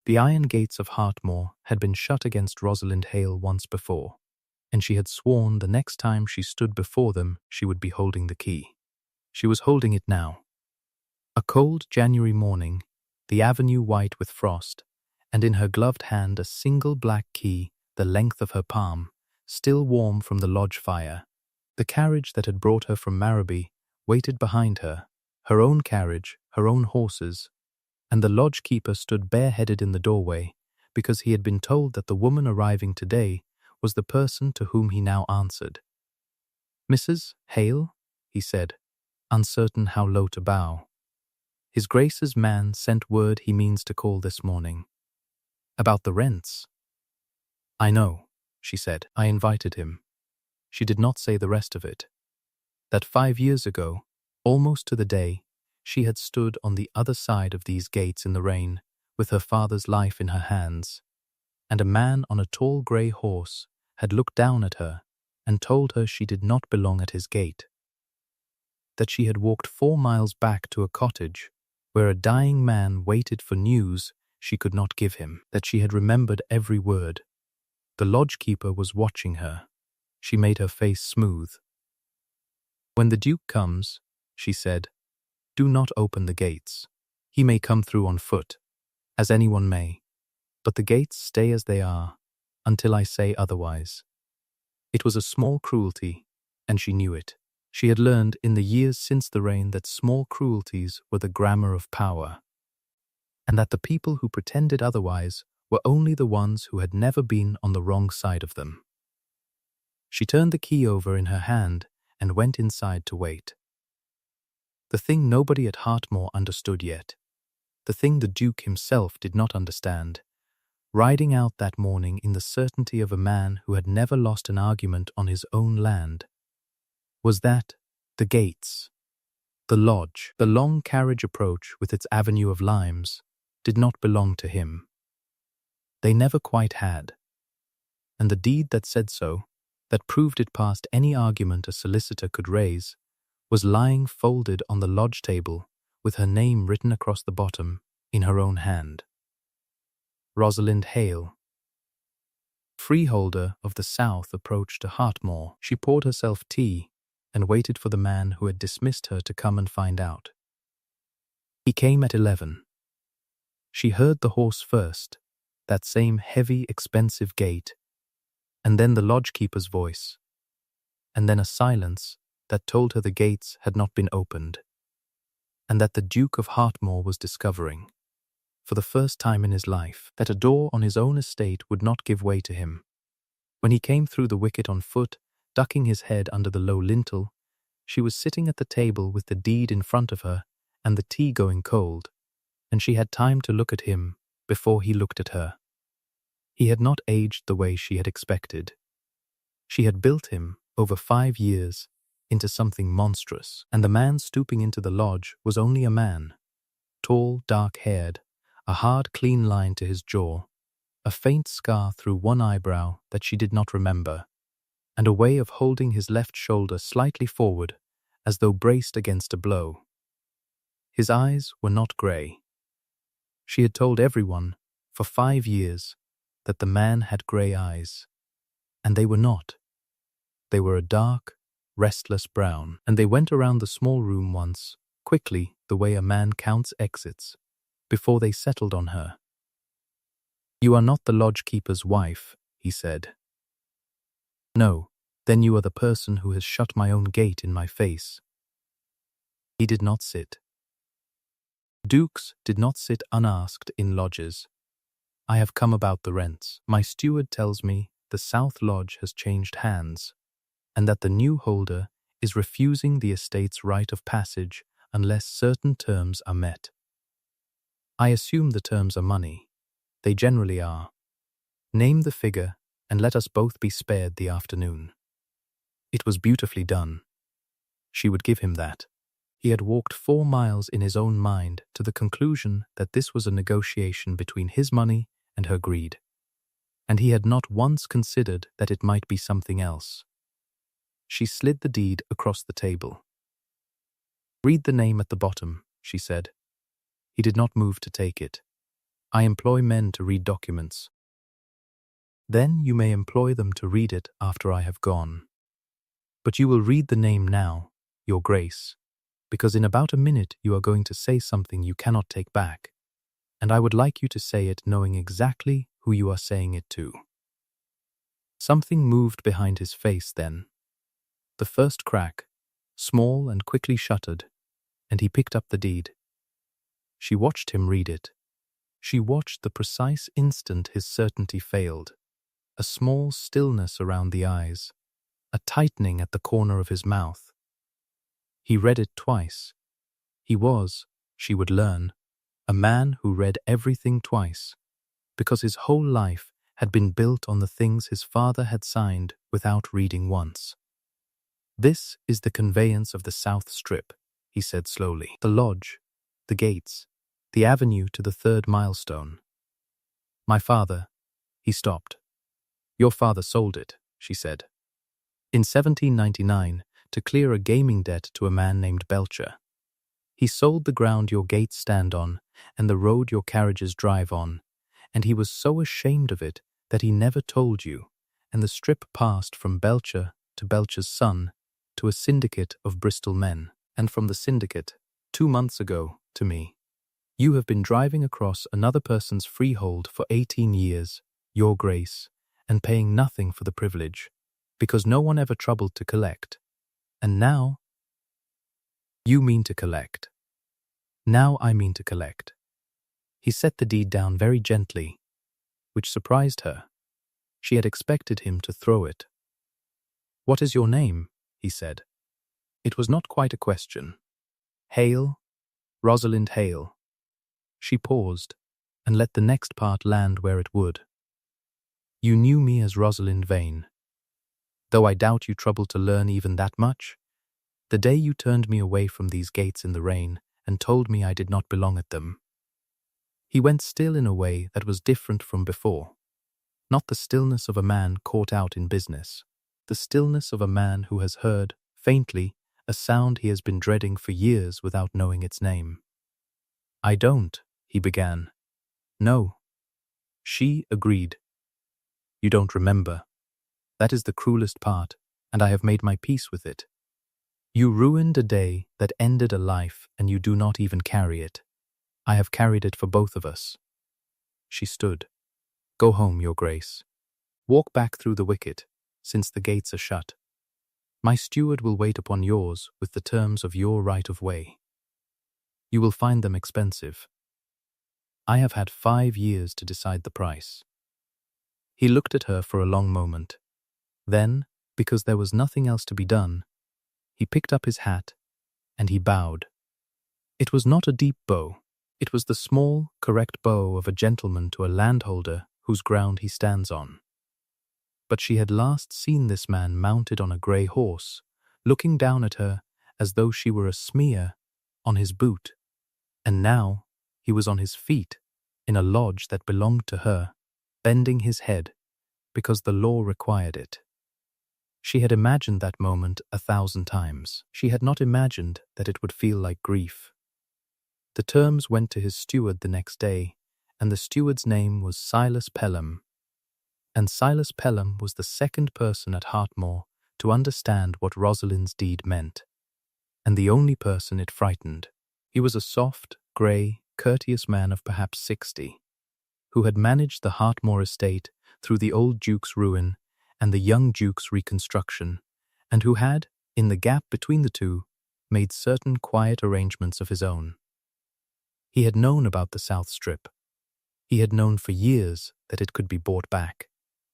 The iron gates of Hartmoor had been shut against Rosalind Hale once before, and she had sworn the next time she stood before them she would be holding the key. She was holding it now. A cold January morning, the avenue white with frost, and in her gloved hand a single black key the length of her palm, still warm from the lodge fire. The carriage that had brought her from Marrowby waited behind her, her own carriage, her own horses, and the lodge-keeper stood bareheaded in the doorway because he had been told that the woman arriving today was the person to whom he now answered. "Mrs. Hale?" he said, uncertain how low to bow. "His Grace's man sent word he means to call this morning. About the rents." "I know," she said. "I invited him." She did not say the rest of it. That 5 years ago, almost to the day, she had stood on the other side of these gates in the rain, with her father's life in her hands, and a man on a tall grey horse had looked down at her and told her she did not belong at his gate. That she had walked 4 miles back to a cottage where a dying man waited for news she could not give him. That she had remembered every word. The lodge-keeper was watching her. She made her face smooth. "When the Duke comes," she said, "do not open the gates. He may come through on foot, as anyone may, but the gates stay as they are, until I say otherwise." It was a small cruelty, and she knew it. She had learned in the years since the rain that small cruelties were the grammar of power, and that the people who pretended otherwise were only the ones who had never been on the wrong side of them. She turned the key over in her hand and went inside to wait. The thing nobody at Hartmoor understood yet, the thing the Duke himself did not understand, riding out that morning in the certainty of a man who had never lost an argument on his own land, was that the gates, the lodge, the long carriage approach with its avenue of limes, did not belong to him. They never quite had. And the deed that said so, that proved it past any argument a solicitor could raise, was lying folded on the lodge table with her name written across the bottom in her own hand. Rosalind Hale. Freeholder of the South approached to Hartmoor. She poured herself tea and waited for the man who had dismissed her to come and find out. He came at 11. She heard the horse first, that same heavy, expensive gait, and then the lodge-keeper's voice, and then a silence that told her the gates had not been opened, and that the Duke of Hartmoor was discovering, for the first time in his life, that a door on his own estate would not give way to him. When he came through the wicket on foot, ducking his head under the low lintel, she was sitting at the table with the deed in front of her and the tea going cold, and she had time to look at him before he looked at her. He had not aged the way she had expected. She had built him, over 5 years, into something monstrous, and the man stooping into the lodge was only a man, tall, dark-haired, a hard, clean line to his jaw, a faint scar through one eyebrow that she did not remember, and a way of holding his left shoulder slightly forward, as though braced against a blow. His eyes were not grey. She had told everyone, for 5 years, that the man had grey eyes, and they were not. They were a dark, restless brown, and they went around the small room once, quickly, the way a man counts exits, before they settled on her. "You are not the lodge-keeper's wife," he said. "No, then you are the person who has shut my own gate in my face." He did not sit. Dukes did not sit unasked in lodges. "I have come about the rents. My steward tells me the South Lodge has changed hands, and that the new holder is refusing the estate's right of passage unless certain terms are met. I assume the terms are money. They generally are. Name the figure, and let us both be spared the afternoon." It was beautifully done. She would give him that. He had walked 4 miles in his own mind to the conclusion that this was a negotiation between his money and her greed, and he had not once considered that it might be something else. She slid the deed across the table. "Read the name at the bottom," she said. He did not move to take it. I employ men to read documents. Then you may employ them to read it after I have gone. But you will read the name now, Your Grace, because in about a minute you are going to say something you cannot take back, and I would like you to say it knowing exactly who you are saying it to." Something moved behind his face then. The first crack, small and quickly shuttered, and he picked up the deed. She watched him read it. She watched the precise instant his certainty failed. A small stillness around the eyes, a tightening at the corner of his mouth. He read it twice. He was, she would learn, a man who read everything twice, because his whole life had been built on the things his father had signed without reading once. "This is the conveyance of the South Strip," he said slowly. "The lodge, the gates, the avenue to the third milestone. My father," he stopped. "Your father sold it," she said, "in 1799 to clear a gaming debt to a man named Belcher. He sold the ground your gates stand on and the road your carriages drive on, and he was so ashamed of it that he never told you, and the strip passed from Belcher to Belcher's son to a syndicate of Bristol men, and from the syndicate, 2 months ago, to me. You have been driving across another person's freehold for 18 years, Your Grace, and paying nothing for the privilege, because no one ever troubled to collect. And now you mean to collect. Now I mean to collect." He set the deed down very gently, which surprised her. She had expected him to throw it. "What is your name?" he said. It was not quite a question. "Hale, Rosalind Hale." She paused, and let the next part land where it would. "You knew me as Rosalind Vane. Though I doubt you troubled to learn even that much. The day you turned me away from these gates in the rain and told me I did not belong at them." He went still in a way that was different from before. Not the stillness of a man caught out in business. The stillness of a man who has heard, faintly, a sound he has been dreading for years without knowing its name. "I don't," he began. "No." She agreed. "You don't remember. That is the cruelest part, and I have made my peace with it. You ruined a day that ended a life, and you do not even carry it. I have carried it for both of us." She stood. "Go home, Your Grace. Walk back through the wicket, since the gates are shut. My steward will wait upon yours with the terms of your right of way. You will find them expensive. I have had 5 years to decide the price." He looked at her for a long moment. Then, because there was nothing else to be done, he picked up his hat, and he bowed. It was not a deep bow. It was the small, correct bow of a gentleman to a landholder whose ground he stands on. But she had last seen this man mounted on a grey horse, looking down at her as though she were a smear on his boot, and now he was on his feet in a lodge that belonged to her, bending his head, because the law required it. She had imagined that moment 1,000 times. She had not imagined that it would feel like grief. The terms went to his steward the next day, and the steward's name was Silas Pelham. And Silas Pelham was the second person at Hartmore to understand what Rosalind's deed meant, and the only person it frightened. He was a soft, grey, courteous man of perhaps 60, who had managed the Hartmore estate through the old Duke's ruin and the young Duke's reconstruction, and who had, in the gap between the two, made certain quiet arrangements of his own. He had known about the South Strip. He had known for years that it could be bought back,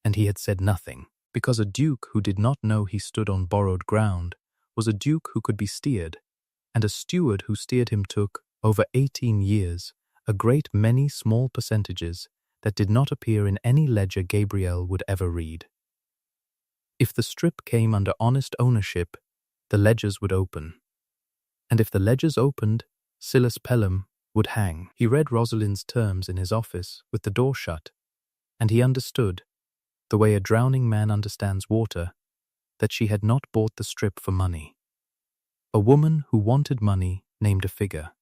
and he had said nothing, because a duke who did not know he stood on borrowed ground was a duke who could be steered, and a steward who steered him took, over 18 years, a great many small percentages that did not appear in any ledger Gabriel would ever read. If the strip came under honest ownership, the ledgers would open. And if the ledgers opened, Silas Pelham would hang. He read Rosalind's terms in his office with the door shut, and he understood, the way a drowning man understands water, that she had not bought the strip for money. A woman who wanted money named a figure.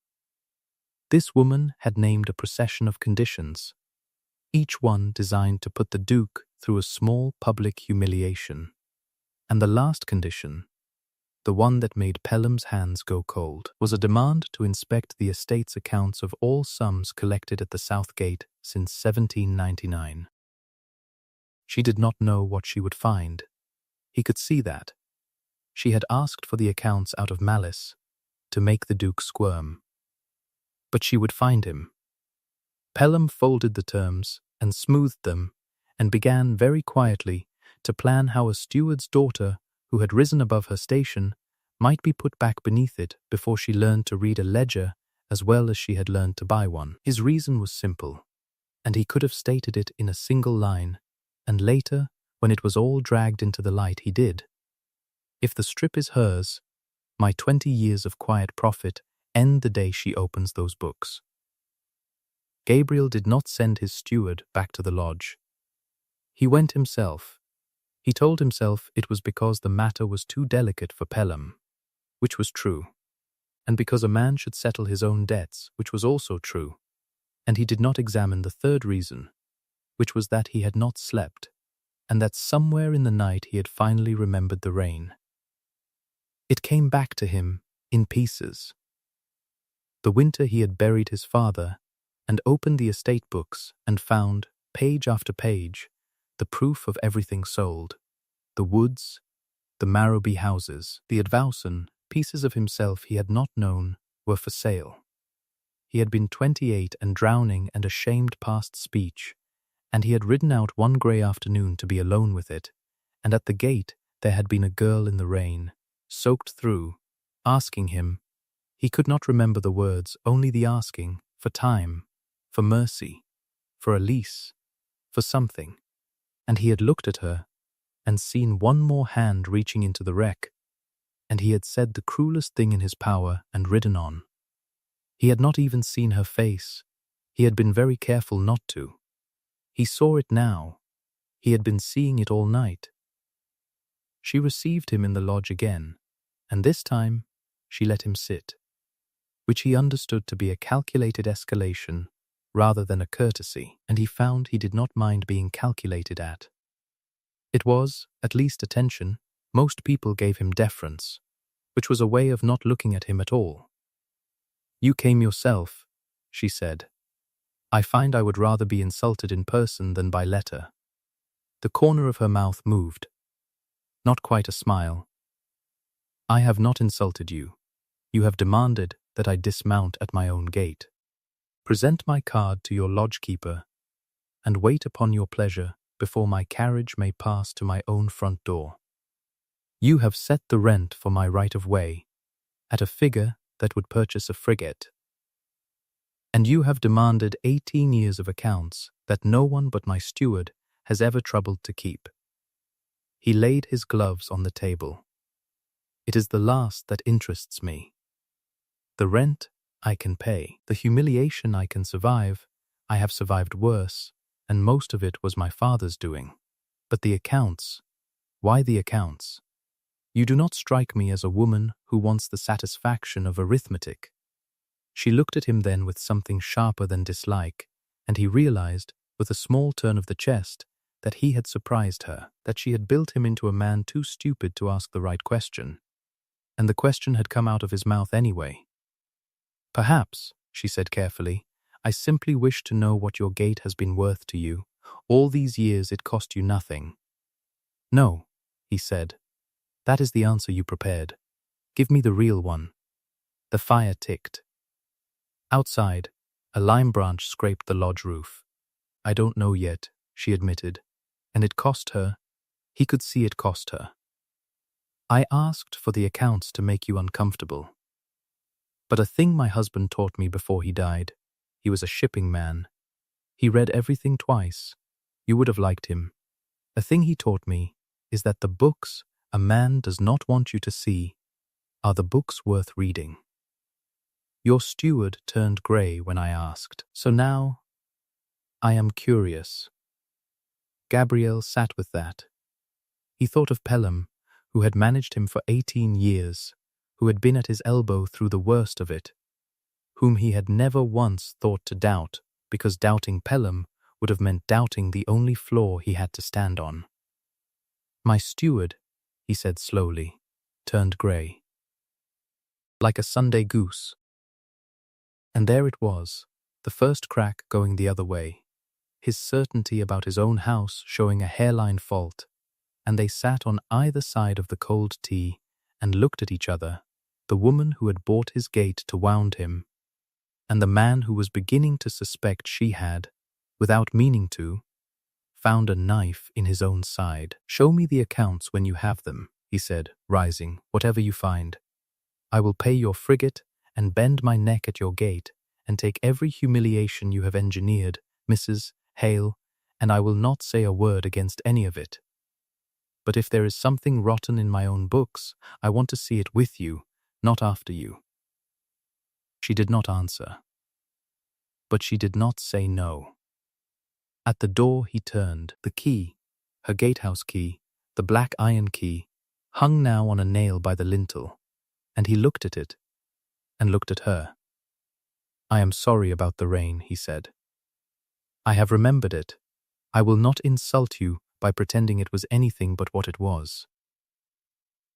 This woman had named a procession of conditions, each one designed to put the Duke through a small public humiliation. And the last condition, the one that made Pelham's hands go cold, was a demand to inspect the estate's accounts of all sums collected at the South Gate since 1799. She did not know what she would find. He could see that. She had asked for the accounts out of malice, to make the Duke squirm. But she would find him. Pelham folded the terms and smoothed them, and began very quietly to plan how a steward's daughter who had risen above her station might be put back beneath it before she learned to read a ledger as well as she had learned to buy one. His reason was simple, and he could have stated it in a single line, and later, when it was all dragged into the light, he did. If the strip is hers, my 20 years of quiet profit end the day she opens those books. Gabriel did not send his steward back to the lodge. He went himself. He told himself it was because the matter was too delicate for Pelham, which was true, and because a man should settle his own debts, which was also true, and he did not examine the third reason, which was that he had not slept, and that somewhere in the night he had finally remembered the rain. It came back to him in pieces. The winter he had buried his father and opened the estate books and found, page after page, the proof of everything sold: the woods, the Marrowby houses, the Advowson, pieces of himself he had not known, were for sale. He had been 28 and drowning and ashamed past speech, and he had ridden out one grey afternoon to be alone with it, and at the gate there had been a girl in the rain, soaked through, asking him, he could not remember the words, only the asking, for time, for mercy, for a lease, for something. And he had looked at her and seen one more hand reaching into the wreck, and he had said the cruelest thing in his power and ridden on. He had not even seen her face. He had been very careful not to. He saw it now. He had been seeing it all night. She received him in the lodge again, and this time she let him sit, which he understood to be a calculated escalation rather than a courtesy, and he found he did not mind being calculated at. It was, at least, attention. Most people gave him deference, which was a way of not looking at him at all. "You came yourself," she said. "I find I would rather be insulted in person than by letter." The corner of her mouth moved. Not quite a smile. "I have not insulted you. You have demanded that I dismount at my own gate. Present my card to your lodge-keeper, and wait upon your pleasure before my carriage may pass to my own front door. You have set the rent for my right-of-way at a figure that would purchase a frigate, and you have demanded 18 years of accounts that no one but my steward has ever troubled to keep." He laid his gloves on the table. "It is the last that interests me. The rent I can pay. The humiliation I can survive. I have survived worse, and most of it was my father's doing. But the accounts, why the accounts? You do not strike me as a woman who wants the satisfaction of arithmetic." She looked at him then with something sharper than dislike, and he realized, with a small turn of the chest, that he had surprised her, that she had built him into a man too stupid to ask the right question. And the question had come out of his mouth anyway. "Perhaps," she said carefully, "I simply wish to know what your gate has been worth to you. All these years it cost you nothing." "No," he said. "That is the answer you prepared. Give me the real one." The fire ticked. Outside, a lime branch scraped the lodge roof. "I don't know yet," she admitted, and it cost her. He could see it cost her. "I asked for the accounts to make you uncomfortable. But a thing my husband taught me before he died. He was a shipping man. He read everything twice. You would have liked him. A thing he taught me is that the books a man does not want you to see are the books worth reading." Your steward turned grey when I asked. So now, I am curious. Gabriel sat with that. He thought of Pelham, who had managed him for 18 years, who had been at his elbow through the worst of it, whom he had never once thought to doubt, because doubting Pelham would have meant doubting the only floor he had to stand on. "My steward," he said slowly, turned grey. "Like a Sunday goose." And there it was, the first crack going the other way, his certainty about his own house showing a hairline fault, and they sat on either side of the cold tea and looked at each other, the woman who had bought his gate to wound him, and the man who was beginning to suspect she had, without meaning to, found a knife in his own side. "Show me the accounts when you have them," he said, rising, "whatever you find. I will pay your frigate and bend my neck at your gate and take every humiliation you have engineered, Mrs. Hale, and I will not say a word against any of it. But if there is something rotten in my own books, I want to see it with you, not after you." She did not answer. But she did not say no. At the door he turned. The key, her gatehouse key, the black iron key, hung now on a nail by the lintel, and he looked at it, and looked at her. "I am sorry about the rain," he said. "I have remembered it. I will not insult you by pretending it was anything but what it was."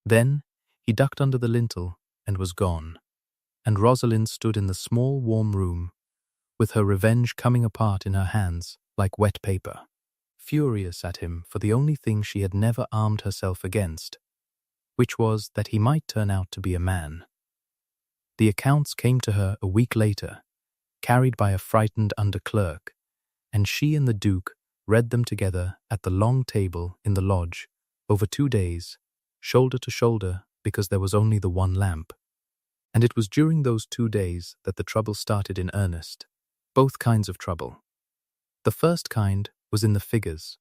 Then he ducked under the lintel and was gone, and Rosalind stood in the small warm room, with her revenge coming apart in her hands like wet paper, furious at him for the only thing she had never armed herself against, which was that he might turn out to be a man. The accounts came to her a week later, carried by a frightened under-clerk, and she and the Duke read them together at the long table in the lodge over 2 days, shoulder to shoulder, because there was only the one lamp. And it was during those 2 days that the trouble started in earnest. Both kinds of trouble. The first kind was in the figures.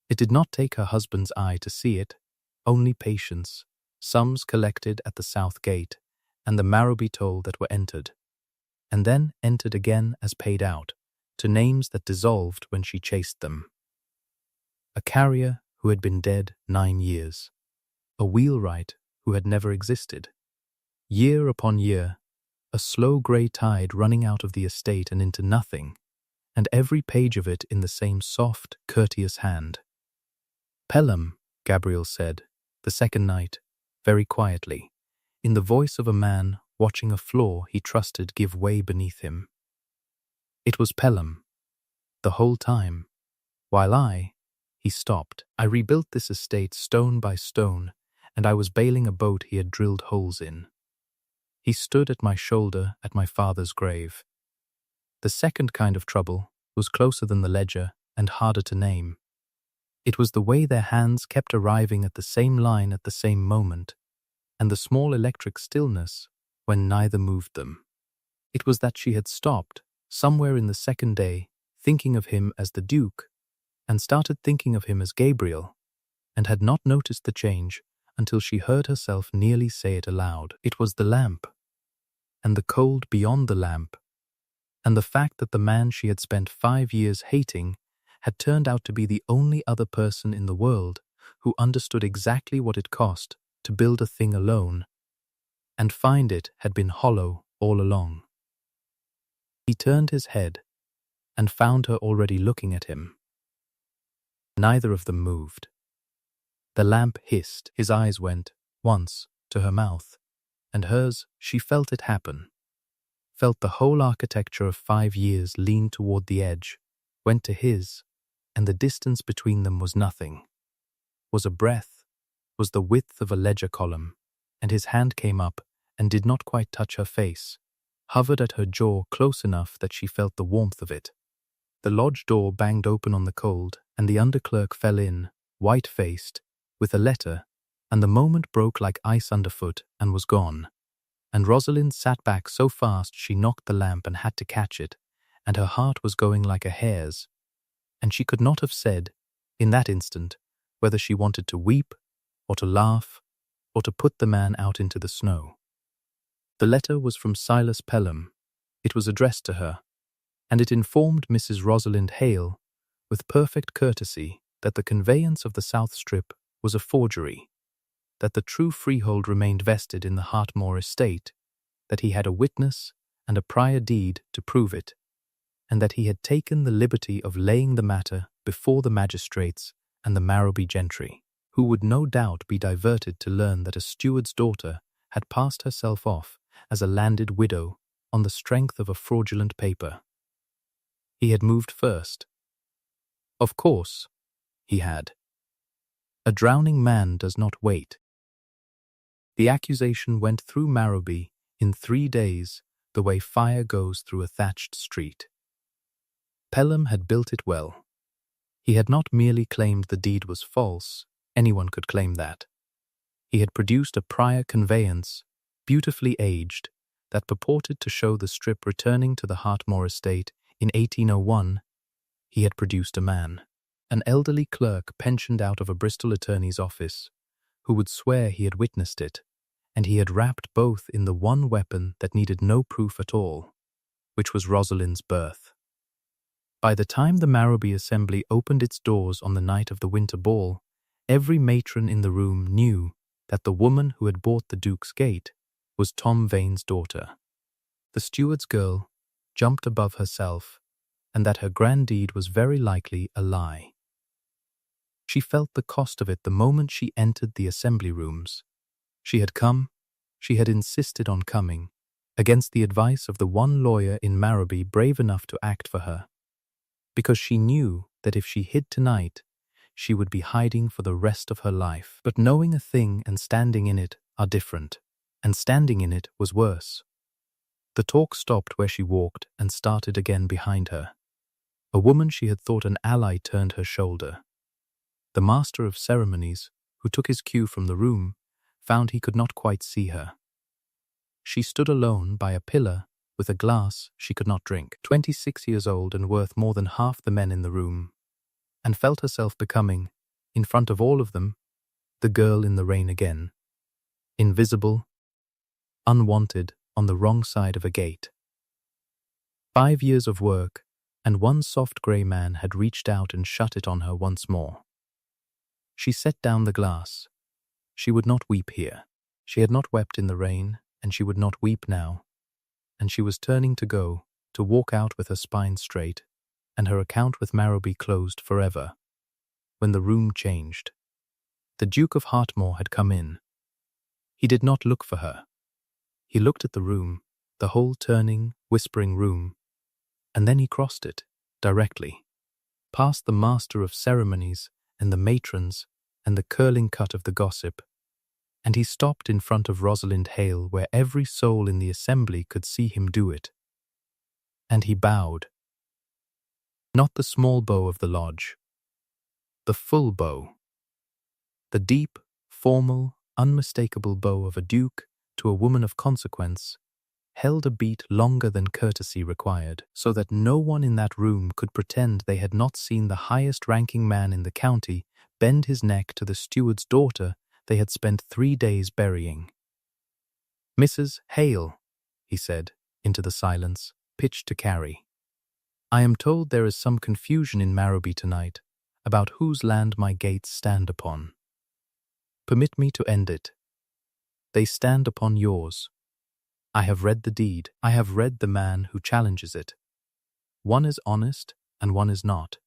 It did not take her husband's eye to see it, only patience, sums collected at the south gate, and the Marrowby toll that were entered, and then entered again as paid out, to names that dissolved when she chased them. A carrier who had been dead 9 years. A wheelwright who had never existed. Year upon year, a slow grey tide running out of the estate and into nothing, and every page of it in the same soft, courteous hand. "Pelham," Gabriel said, the second night, very quietly, in the voice of a man watching a floor he trusted give way beneath him. It was Pelham, the whole time, while he stopped. "I rebuilt this estate stone by stone, and I was bailing a boat he had drilled holes in. He stood at my shoulder at my father's grave." The second kind of trouble was closer than the ledger and harder to name. It was the way their hands kept arriving at the same line at the same moment, and the small electric stillness when neither moved them. It was that she had stopped, somewhere in the second day, thinking of him as the Duke, and started thinking of him as Gabriel, and had not noticed the change until she heard herself nearly say it aloud. It was the lamp, and the cold beyond the lamp, and the fact that the man she had spent 5 years hating had turned out to be the only other person in the world who understood exactly what it cost to build a thing alone, and find it had been hollow all along. He turned his head and found her already looking at him. Neither of them moved. The lamp hissed, his eyes went, once, to her mouth, and hers, she felt it happen. Felt the whole architecture of 5 years lean toward the edge, went to his, and the distance between them was nothing. Was a breath, was the width of a ledger column, and his hand came up and did not quite touch her face, hovered at her jaw close enough that she felt the warmth of it. The lodge door banged open on the cold, and the under-clerk fell in, white-faced, with a letter, and the moment broke like ice underfoot and was gone. And Rosalind sat back so fast she knocked the lamp and had to catch it, and her heart was going like a hare's, and she could not have said, in that instant, whether she wanted to weep, or to laugh, or to put the man out into the snow. The letter was from Silas Pelham. It was addressed to her, and it informed Mrs. Rosalind Hale, with perfect courtesy, that the conveyance of the South Strip was a forgery, that the true freehold remained vested in the Hartmore estate, that he had a witness, and a prior deed to prove it, and that he had taken the liberty of laying the matter before the magistrates and the Marrowby gentry, who would no doubt be diverted to learn that a steward's daughter had passed herself off as a landed widow on the strength of a fraudulent paper. He had moved first. Of course, he had. A drowning man does not wait. The accusation went through Marrowby in 3 days, the way fire goes through a thatched street. Pelham had built it well. He had not merely claimed the deed was false, anyone could claim that. He had produced a prior conveyance, beautifully aged, that purported to show the strip returning to the Hartmore estate in 1801. He had produced a man, an elderly clerk pensioned out of a Bristol attorney's office, who would swear he had witnessed it, and he had wrapped both in the one weapon that needed no proof at all, which was Rosalind's birth. By the time the Marrowby Assembly opened its doors on the night of the winter ball, every matron in the room knew that the woman who had bought the Duke's Gate was Tom Vane's daughter. The steward's girl jumped above herself, and that her grand deed was very likely a lie. She felt the cost of it the moment she entered the assembly rooms. She had come, she had insisted on coming, against the advice of the one lawyer in Marrowby brave enough to act for her, because she knew that if she hid tonight, she would be hiding for the rest of her life. But knowing a thing and standing in it are different, and standing in it was worse. The talk stopped where she walked and started again behind her. A woman she had thought an ally turned her shoulder. The master of ceremonies, who took his cue from the room, found he could not quite see her. She stood alone by a pillar with a glass she could not drink, 26 years old and worth more than half the men in the room, and felt herself becoming, in front of all of them, the girl in the rain again, invisible, unwanted, on the wrong side of a gate. 5 years of work, and one soft grey man had reached out and shut it on her once more. She set down the glass. She would not weep here. She had not wept in the rain, and she would not weep now. And she was turning to go, to walk out with her spine straight, and her account with Marrowby closed forever, when the room changed. The Duke of Hartmore had come in. He did not look for her. He looked at the room, the whole turning, whispering room, and then he crossed it, directly, past the master of ceremonies and the matrons and the curling cut of the gossip, and he stopped in front of Rosalind Hale where every soul in the assembly could see him do it. And he bowed. Not the small bow of the lodge, the full bow. The deep, formal, unmistakable bow of a duke to a woman of consequence, held a beat longer than courtesy required, so that no one in that room could pretend they had not seen the highest-ranking man in the county bend his neck to the steward's daughter they had spent 3 days burying. "Mrs. Hale," he said, into the silence, pitched to Carrie. "I am told there is some confusion in Marrowby tonight about whose land my gates stand upon. Permit me to end it. They stand upon yours. I have read the deed. I have read the man who challenges it. One is honest and one is not,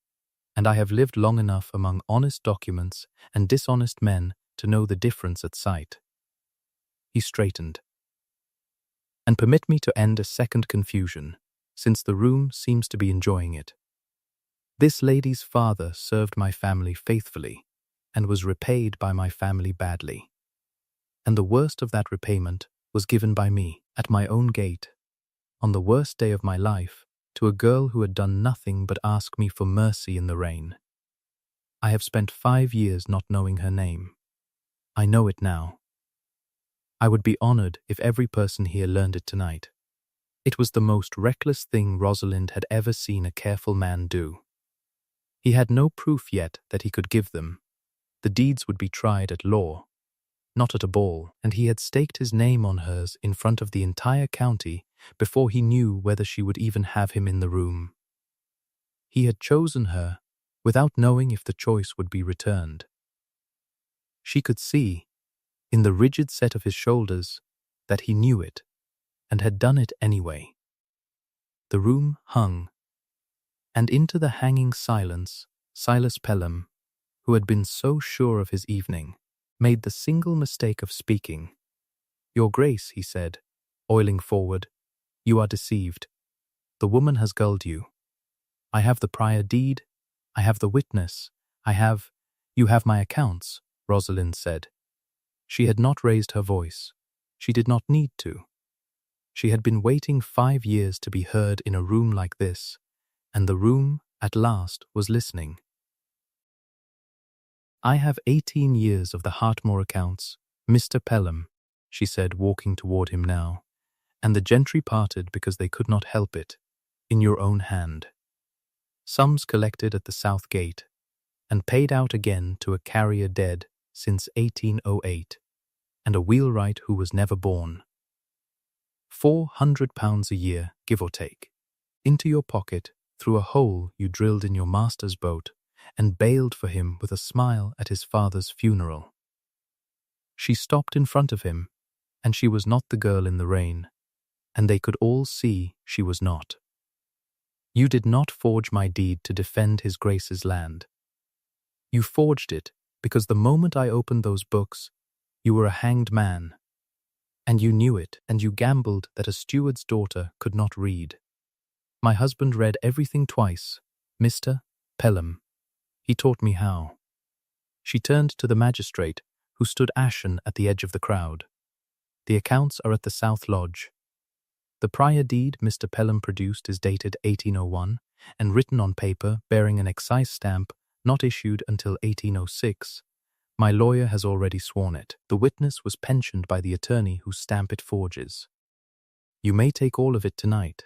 and I have lived long enough among honest documents and dishonest men to know the difference at sight." He straightened. "And permit me to end a second confusion, since the room seems to be enjoying it. This lady's father served my family faithfully and was repaid by my family badly. And the worst of that repayment was given by me, at my own gate, on the worst day of my life, to a girl who had done nothing but ask me for mercy in the rain. I have spent 5 years not knowing her name. I know it now. I would be honored if every person here learned it tonight. It was the most reckless thing Rosalind had ever seen a careful man do. He had no proof yet that he could give them. The deeds would be tried at law, not at a ball, and he had staked his name on hers in front of the entire county before he knew whether she would even have him in the room. He had chosen her without knowing if the choice would be returned. She could see, in the rigid set of his shoulders, that he knew it, and had done it anyway. The room hung, and into the hanging silence, Silas Pelham, who had been so sure of his evening, made the single mistake of speaking. "Your Grace," he said, oiling forward, "you are deceived. The woman has gulled you. I have the prior deed, I have the witness, you have my accounts," Rosalind said. She had not raised her voice. She did not need to. She had been waiting 5 years to be heard in a room like this, and the room, at last, was listening. "I have 18 years of the Hartmore accounts, Mr. Pelham," she said, walking toward him now, "and the gentry parted because they could not help it, in your own hand. Sums collected at the South Gate, and paid out again to a carrier dead since 1808, and a wheelwright who was never born. £400 a year, give or take, into your pocket through a hole you drilled in your master's boat, and bailed for him with a smile at his father's funeral." She stopped in front of him, and she was not the girl in the rain, and they could all see she was not. "You did not forge my deed to defend His Grace's land. You forged it because the moment I opened those books, you were a hanged man. And you knew it, and you gambled that a steward's daughter could not read. My husband read everything twice, Mr. Pelham. He taught me how." She turned to the magistrate, who stood ashen at the edge of the crowd. "The accounts are at the South Lodge. The prior deed Mr. Pelham produced is dated 1801 and written on paper bearing an excise stamp not issued until 1806. My lawyer has already sworn it. The witness was pensioned by the attorney whose stamp it forges. You may take all of it tonight."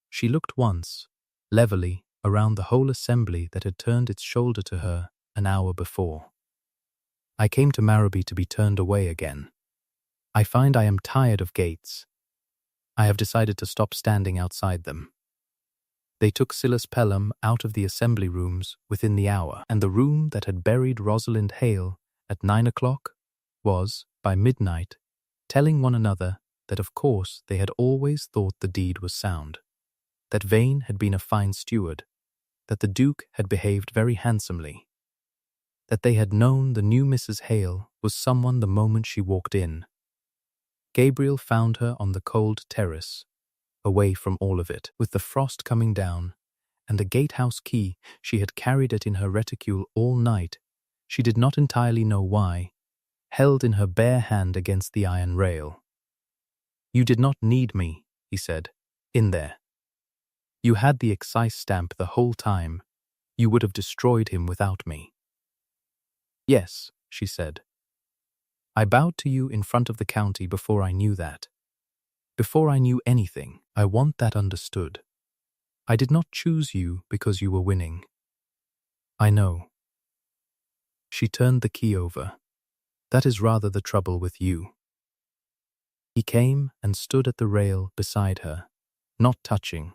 She looked once, levelly, around the whole assembly that had turned its shoulder to her an hour before. "I came to Marrowby to be turned away again. I find I am tired of gates. I have decided to stop standing outside them." They took Silas Pelham out of the assembly rooms within the hour, and the room that had buried Rosalind Hale at 9 o'clock was, by midnight, telling one another that of course they had always thought the deed was sound, that Vane had been a fine steward, that the Duke had behaved very handsomely, that they had known the new Mrs. Hale was someone the moment she walked in. Gabriel found her on the cold terrace, away from all of it, with the frost coming down, and the gatehouse key. She had carried it in her reticule all night, she did not entirely know why, held in her bare hand against the iron rail. "You did not need me," he said, "in there. You had the excise stamp the whole time. You would have destroyed him without me." "Yes," she said. "I bowed to you in front of the county before I knew that. Before I knew anything, I want that understood. I did not choose you because you were winning. I know." She turned the key over. "That is rather the trouble with you." He came and stood at the rail beside her, not touching,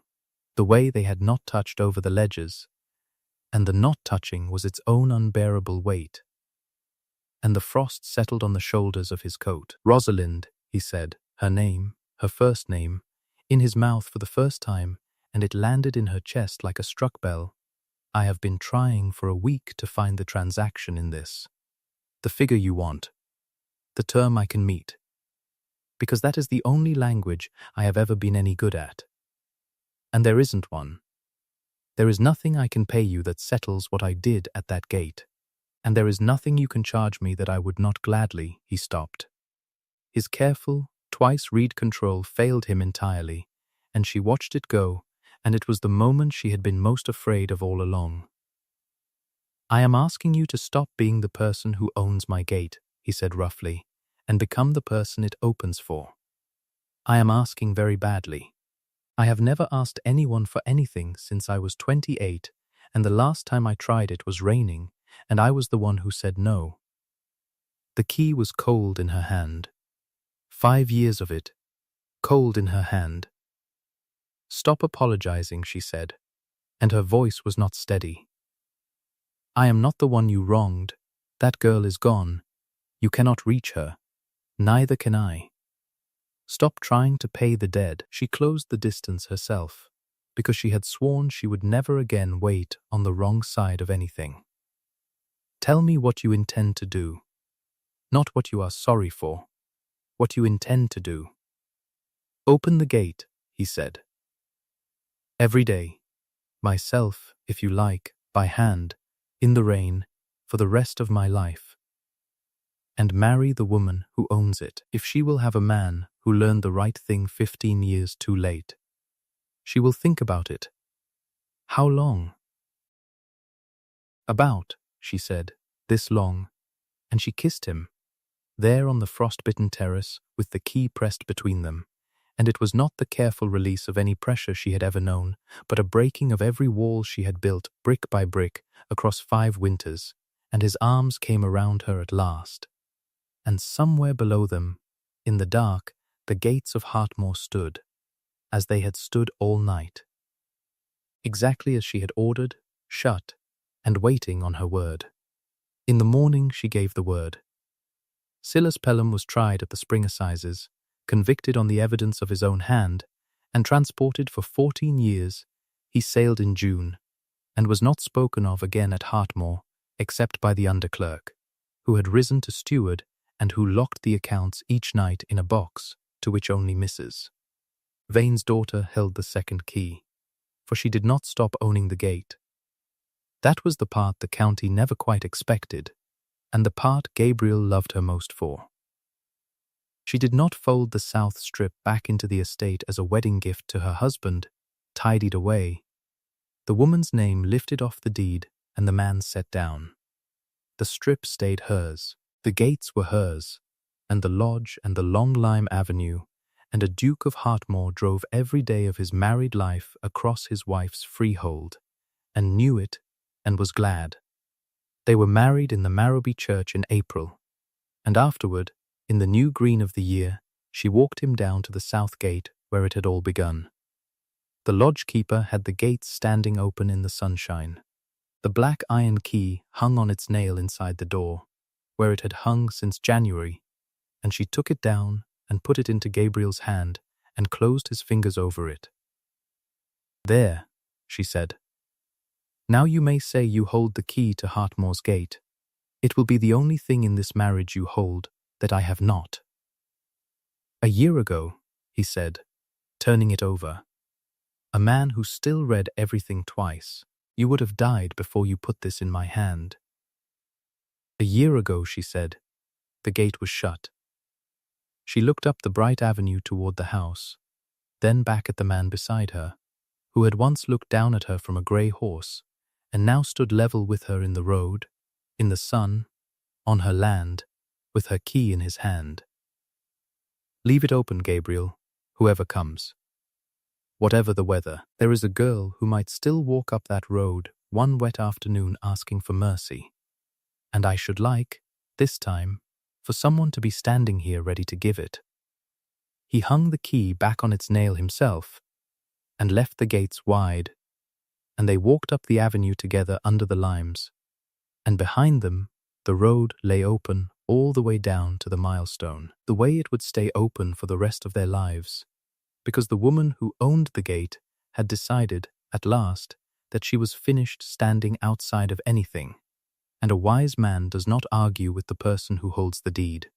the way they had not touched over the ledges, and the not touching was its own unbearable weight. And the frost settled on the shoulders of his coat. "Rosalind," he said, her name, her first name, in his mouth for the first time, and it landed in her chest like a struck bell. "I have been trying for a week to find the transaction in this. The figure you want. The term I can meet. Because that is the only language I have ever been any good at. And there isn't one. There is nothing I can pay you that settles what I did at that gate. And there is nothing you can charge me that I would not gladly." He stopped. His careful, twice read control failed him entirely, and she watched it go, and it was the moment she had been most afraid of all along. "I am asking you to stop being the person who owns my gate," he said roughly, "and become the person it opens for. I am asking very badly. I have never asked anyone for anything since I was 28, and the last time I tried it was raining, and I was the one who said no." The key was cold in her hand. 5 years of it, cold in her hand. "Stop apologizing," she said, and her voice was not steady. "I am not the one you wronged. That girl is gone. You cannot reach her. Neither can I. Stop trying to pay the dead. She closed the distance herself, because she had sworn she would never again wait on the wrong side of anything. Tell me what you intend to do. Not what you are sorry for. What you intend to do. Open the gate, he said. Every day. Myself, if you like, by hand, in the rain, for the rest of my life. And marry the woman who owns it, if she will have a man who learned the right thing 15 years too late. She will think about it. How long? About, she said, this long, and she kissed him, there on the frost-bitten terrace with the key pressed between them, and it was not the careful release of any pressure she had ever known, but a breaking of every wall she had built, brick by brick, across 5 winters, and his arms came around her at last. And somewhere below them, in the dark, the gates of Hartmoor stood, as they had stood all night. Exactly as she had ordered, shut, and waiting on her word. In the morning she gave the word. Silas Pelham was tried at the spring assizes, convicted on the evidence of his own hand, and transported for 14 years. He sailed in June, and was not spoken of again at Hartmoor, except by the underclerk, who had risen to steward and who locked the accounts each night in a box to which only Mrs. Vane's daughter held the second key, for she did not stop owning the gate. That was the part the county never quite expected, and the part Gabriel loved her most for. She did not fold the south strip back into the estate as a wedding gift to her husband, tidied away. The woman's name lifted off the deed, and the man sat down. The strip stayed hers. The gates were hers, and the lodge and the long lime avenue, and a Duke of Hartmoor drove every day of his married life across his wife's freehold, and knew it, and was glad. They were married in the Marrowby church in April, and afterward, in the new green of the year, she walked him down to the south gate where it had all begun. The lodge-keeper had the gates standing open in the sunshine. The black iron key hung on its nail inside the door, where it had hung since January, and she took it down and put it into Gabriel's hand and closed his fingers over it. There, she said. Now you may say you hold the key to Hartmoor's gate. It will be the only thing in this marriage you hold that I have not. A year ago, he said, turning it over, a man who still read everything twice, you would have died before you put this in my hand. A year ago, she said, the gate was shut. She looked up the bright avenue toward the house, then back at the man beside her, who had once looked down at her from a grey horse, and now stood level with her in the road, in the sun, on her land, with her key in his hand. Leave it open, Gabriel, whoever comes. Whatever the weather, there is a girl who might still walk up that road one wet afternoon asking for mercy. And I should like, this time, for someone to be standing here ready to give it. He hung the key back on its nail himself, and left the gates wide, and they walked up the avenue together under the limes, and behind them the road lay open all the way down to the milestone, the way it would stay open for the rest of their lives, because the woman who owned the gate had decided, at last, that she was finished standing outside of anything, and a wise man does not argue with the person who holds the deed.